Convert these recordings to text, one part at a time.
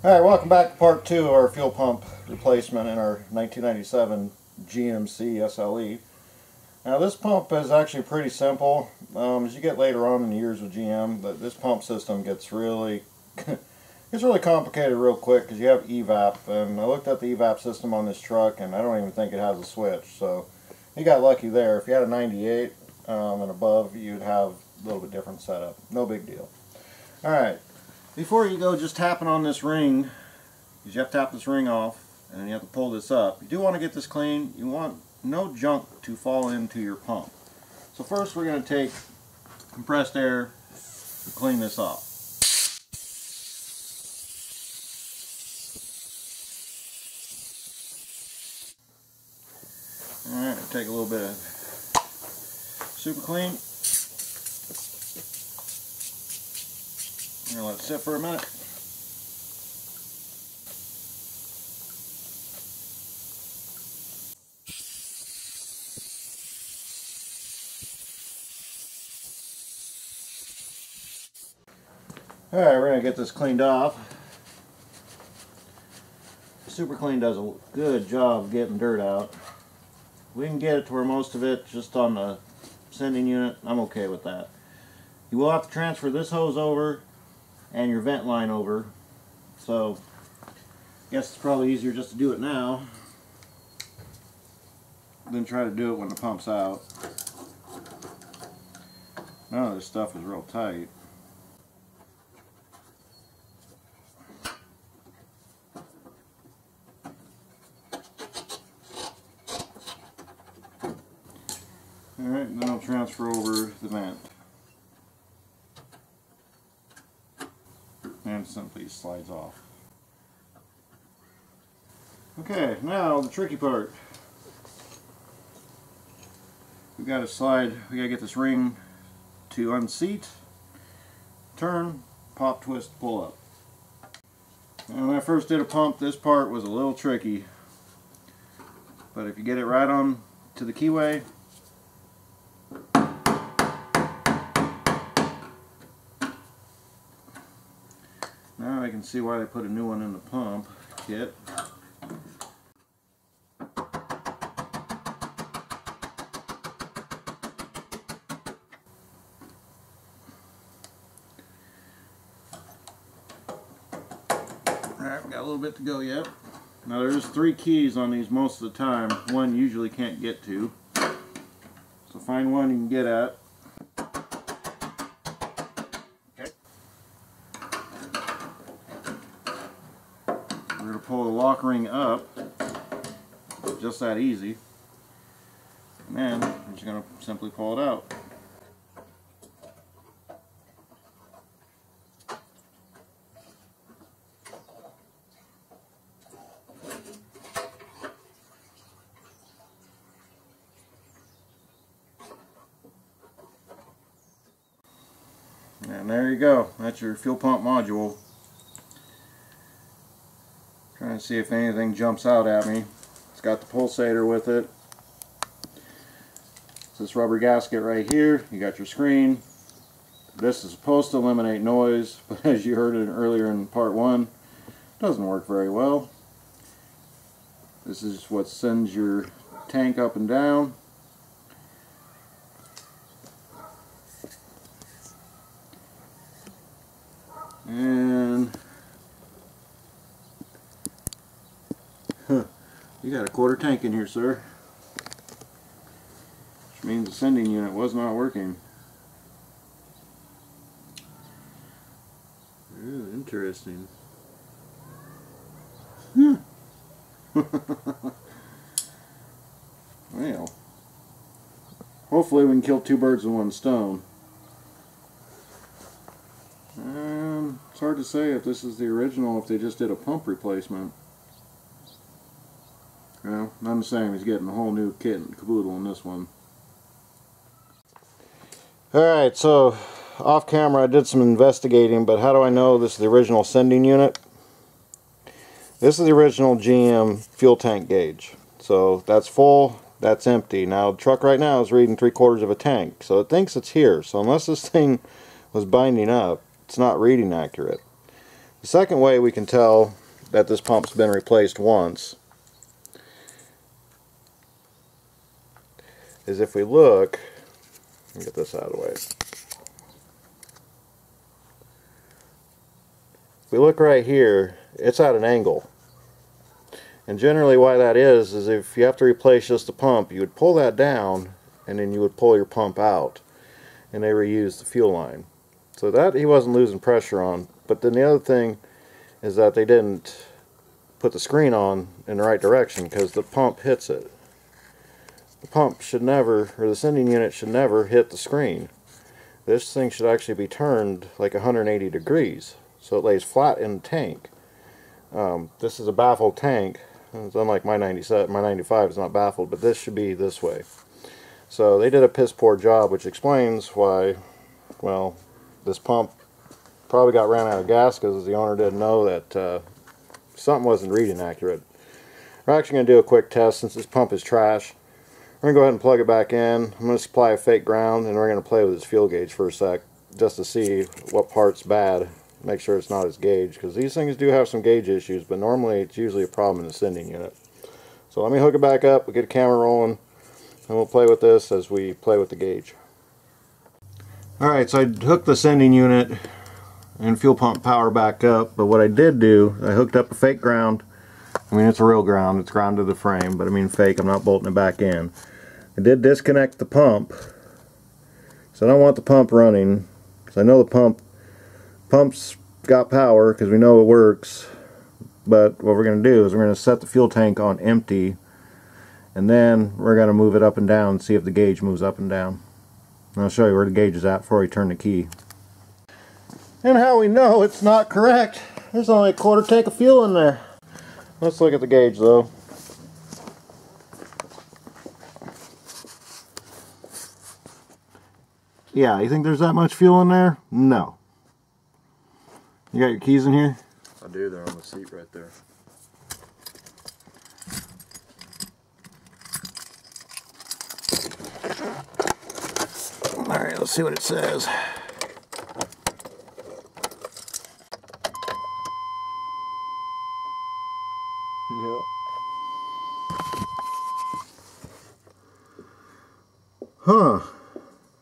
Alright, welcome back to part 2 of our fuel pump replacement in our 1997 GMC SLE. Now this pump is actually pretty simple. As you get later on in the years with GM, this pump system gets really complicated real quick because you have evap, and I looked at the evap system on this truck and I don't even think it has a switch, so you got lucky there. If you had a 98 and above, you'd have a little bit different setup. No big deal. Alright. Before you go just tapping on this ring, because you have to tap this ring off and then you have to pull this up. You do want to get this clean. You want no junk to fall into your pump. So first we're going to take compressed air to clean this off. Alright, take a little bit of super clean. I'm going to let it sit for a minute. Alright, we're going to get this cleaned off. Super Clean does a good job of getting dirt out. We can get it to where most of it just on the sending unit. I'm okay with that. You will have to transfer this hose over and your vent line over, so I guess it's probably easier just to do it now than try to do it when the pump's out. None of this stuff is real tight. Alright, then I'll transfer over the vent. And simply slides off. Okay, now the tricky part. We got to get this ring to unseat, turn, pop, twist, pull up. And when I first did a pump, this part was a little tricky. But if you get it right on to the keyway, now I can see why they put a new one in the pump kit. Alright, we got a little bit to go yet. Now there's 3 keys on these most of the time. One you usually can't get to. So find one you can get at. We're going to pull the lock ring up, just that easy, and then we're just going to simply pull it out. And there you go, that's your fuel pump module. Trying to see if anything jumps out at me. It's got the pulsator with it. It's this rubber gasket right here. You got your screen. This is supposed to eliminate noise, but as you heard it earlier in part 1, it doesn't work very well. This is what sends your tank up and down. And you got a quarter tank in here, sir. Which means the sending unit was not working. Ooh, interesting. Well, hopefully we can kill 2 birds with 1 stone. It's hard to say if this is the original, if they just did a pump replacement. Well, I'm the same. He's getting a whole new kit and caboodle in this one. Alright, so off camera I did some investigating, but how do I know this is the original sending unit? This is the original GM fuel tank gauge. So that's full, that's empty. Now the truck right now is reading 3/4 of a tank, so it thinks it's here. So unless this thing was binding up, it's not reading accurate. The second way we can tell that this pump's been replaced once is if we look, let me get this out of the way. If we look right here, it's at an angle. And generally why that is if you have to replace just the pump, you would pull that down and then you would pull your pump out and they reuse the fuel line. So that he wasn't losing pressure on. But then the other thing is that they didn't put the screen on in the right direction because the pump hits it. The pump should never, or the sending unit should never hit the screen. This thing should actually be turned like 180 degrees so it lays flat in the tank. This is a baffled tank. It's unlike my 97, my 95 is not baffled, but this should be this way. So they did a piss poor job, which explains why, well, this pump probably got ran out of gas because the owner didn't know that something wasn't reading accurate. We're actually going to do a quick test since this pump is trash. We're going to go ahead and plug it back in. I'm going to supply a fake ground and we're going to play with this fuel gauge for a sec just to see what part's bad. Make sure it's not its gauge, because these things do have some gauge issues, but normally it's usually a problem in the sending unit. So let me hook it back up, we'll get a camera rolling, and we'll play with this as we play with the gauge. Alright, so I hooked the sending unit and fuel pump power back up, but what I did do, I hooked up a fake ground. I mean, it's a real ground, it's ground to the frame, but I mean fake, I'm not bolting it back in. I did disconnect the pump, so I don't want the pump running, because I know the pump's got power because we know it works, but what we're going to do is we're going to set the fuel tank on empty, and then we're going to move it up and down and see if the gauge moves up and down. And I'll show you where the gauge is at before we turn the key. And how we know it's not correct, there's only a quarter tank of fuel in there. Let's look at the gauge though. Yeah, you think there's that much fuel in there? No. You got your keys in here? I do, they're on the seat right there. Alright, let's see what it says. Yep. Huh.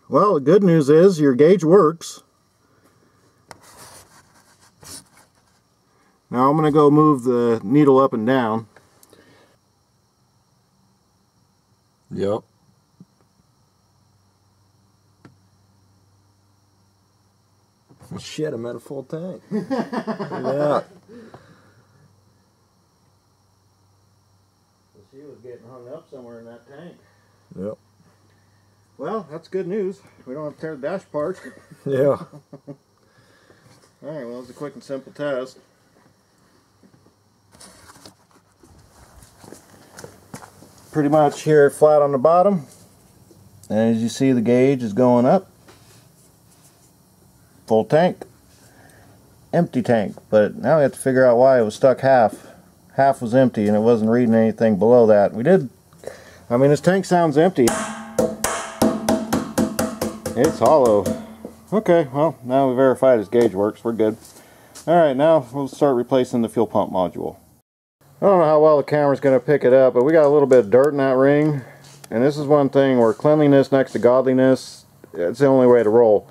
Well, the good news is your gauge works. Now I'm going to go move the needle up and down. Yep. Shit, I'm at a full tank. Look at that. She was getting hung up somewhere in that tank. Yep. Well, that's good news. We don't have to tear the dash apart. Yeah. Alright, well, it's a quick and simple test. Pretty much here flat on the bottom. And as you see, the gauge is going up. Full tank. Empty tank. But now we have to figure out why it was stuck half. Half was empty and it wasn't reading anything below that. We did, I mean, this tank sounds empty. It's hollow. Okay, well, now we verified his gauge works. We're good. Alright, now we'll start replacing the fuel pump module. I don't know how well the camera's going to pick it up, but we got a little bit of dirt in that ring. And this is one thing where cleanliness next to godliness, it's the only way to roll.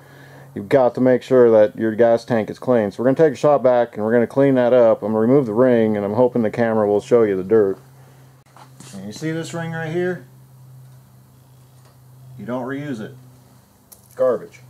You've got to make sure that your gas tank is clean. So we're going to take a shot back and we're going to clean that up. I'm going to remove the ring and I'm hoping the camera will show you the dirt. And you see this ring right here? You don't reuse it. Garbage.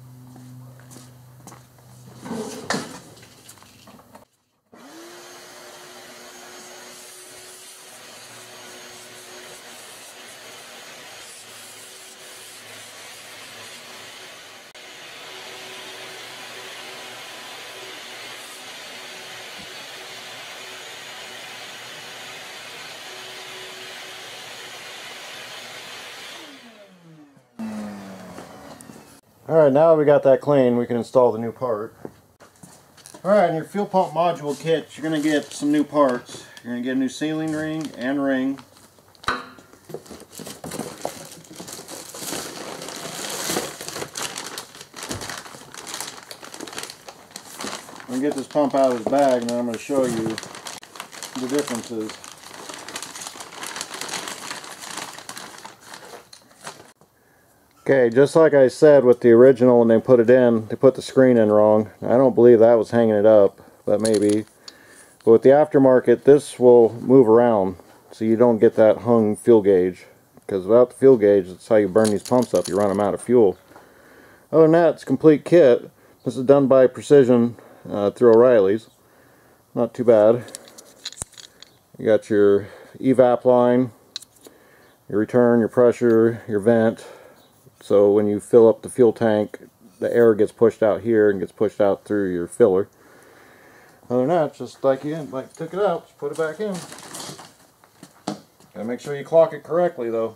Alright, now that we got that clean, we can install the new part. Alright, in your fuel pump module kit, you're going to get some new parts. You're going to get a new sealing ring and ring. I'm going to get this pump out of his bag, and then I'm going to show you the differences. Okay, just like I said with the original when they put it in, they put the screen in wrong. I don't believe that was hanging it up, but maybe. But with the aftermarket, this will move around, so you don't get that hung fuel gauge. Because without the fuel gauge, that's how you burn these pumps up. You run them out of fuel. Other than that, it's a complete kit. This is done by Precision through O'Reilly's. Not too bad. You got your evap line, your return, your pressure, your vent. So when you fill up the fuel tank, the air gets pushed out here and gets pushed out through your filler. Other than that, just like you took it out, just put it back in. Gotta make sure you clock it correctly though.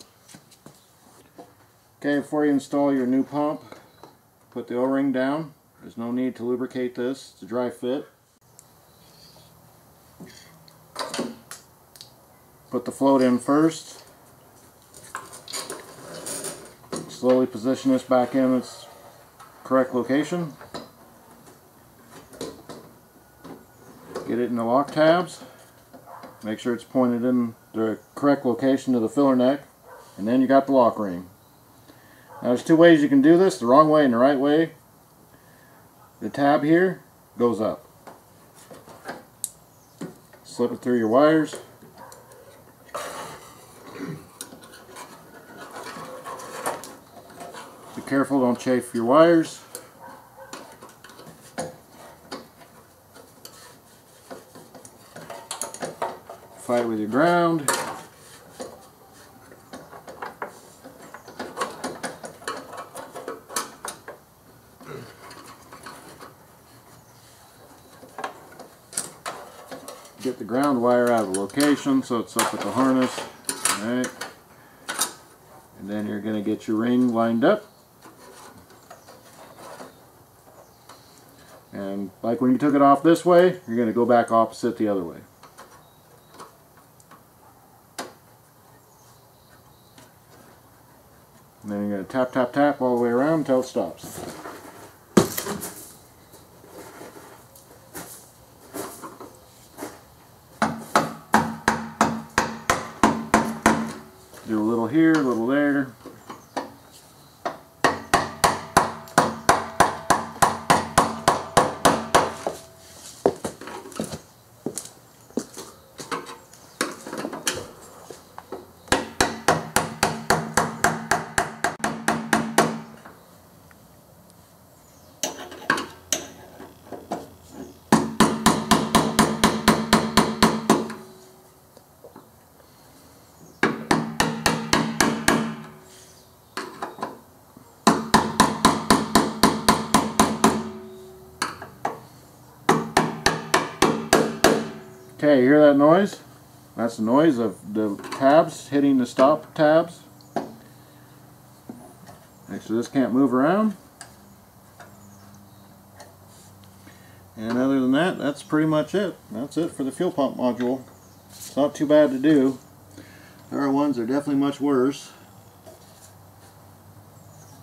Okay, before you install your new pump, put the O-ring down. There's no need to lubricate this. It's a dry fit. Put the float in first. Slowly position this back in its correct location. Get it in the lock tabs. Make sure it's pointed in the correct location to the filler neck. And then you got the lock ring. Now there's two ways you can do this, the wrong way and the right way. The tab here goes up. Slip it through your wires. Be careful, don't chafe your wires. Fight with your ground. Get the ground wire out of the location so it's up at the harness. Alright. And then you're going to get your ring lined up. And like when you took it off this way, you're going to go back opposite the other way. And then you're going to tap, tap, tap all the way around until it stops. Do a little here, a little there. Okay, you hear that noise? That's the noise of the tabs hitting the stop tabs. Make sure this can't move around. And other than that, that's pretty much it. That's it for the fuel pump module. It's not too bad to do. There are ones that are definitely much worse.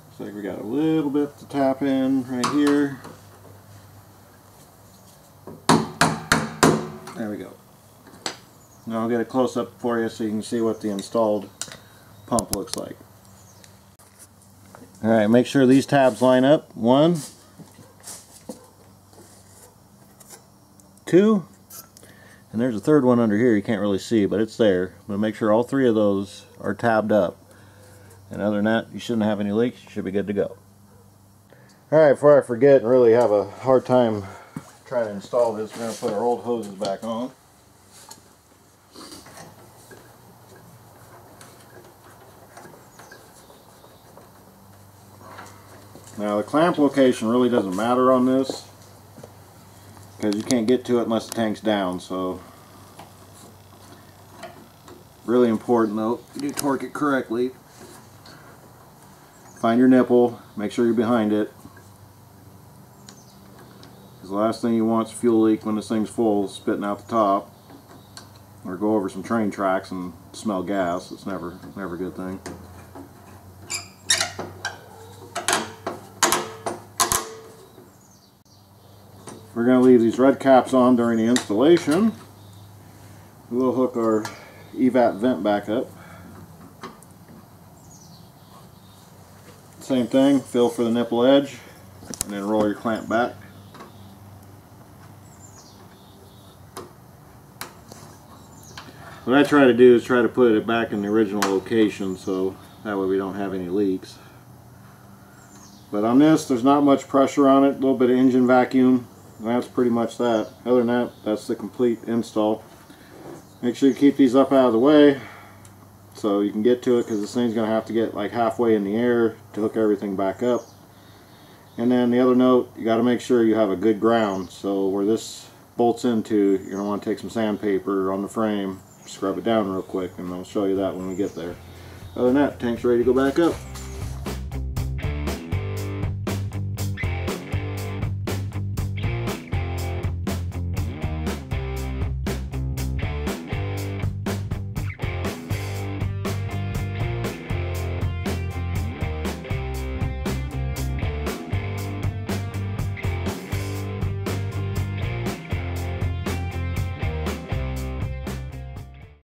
Looks like we got a little bit to tap in right here. There we go. Now I'll get a close-up for you so you can see what the installed pump looks like. Alright, make sure these tabs line up. 1, 2, and there's a third one under here you can't really see, but it's there. But make sure all 3 of those are tabbed up. And other than that, you shouldn't have any leaks. You should be good to go. Alright, before I forget and really have a hard time trying to install this, we're going to put our old hoses back on. Now the clamp location really doesn't matter on this because you can't get to it unless the tank's down, so really important though, you do torque it correctly. Find your nipple, make sure you're behind it. Because the last thing you want is fuel leak when this thing's full, spitting out the top. Or go over some train tracks and smell gas. It's never a good thing. We're going to leave these red caps on during the installation. We'll hook our EVAP vent back up. Same thing, feel for the nipple edge and then roll your clamp back. What I try to do is try to put it back in the original location so that way we don't have any leaks. But on this, there's not much pressure on it, a little bit of engine vacuum, and that's pretty much that. Other than that, that's the complete install. Make sure you keep these up out of the way so you can get to it, because this thing's going to have to get like halfway in the air to hook everything back up. And then the other note, you got to make sure you have a good ground. So where this bolts into, you're going to want to take some sandpaper on the frame, scrub it down real quick, and I'll show you that when we get there. Other than that, tank's ready to go back up.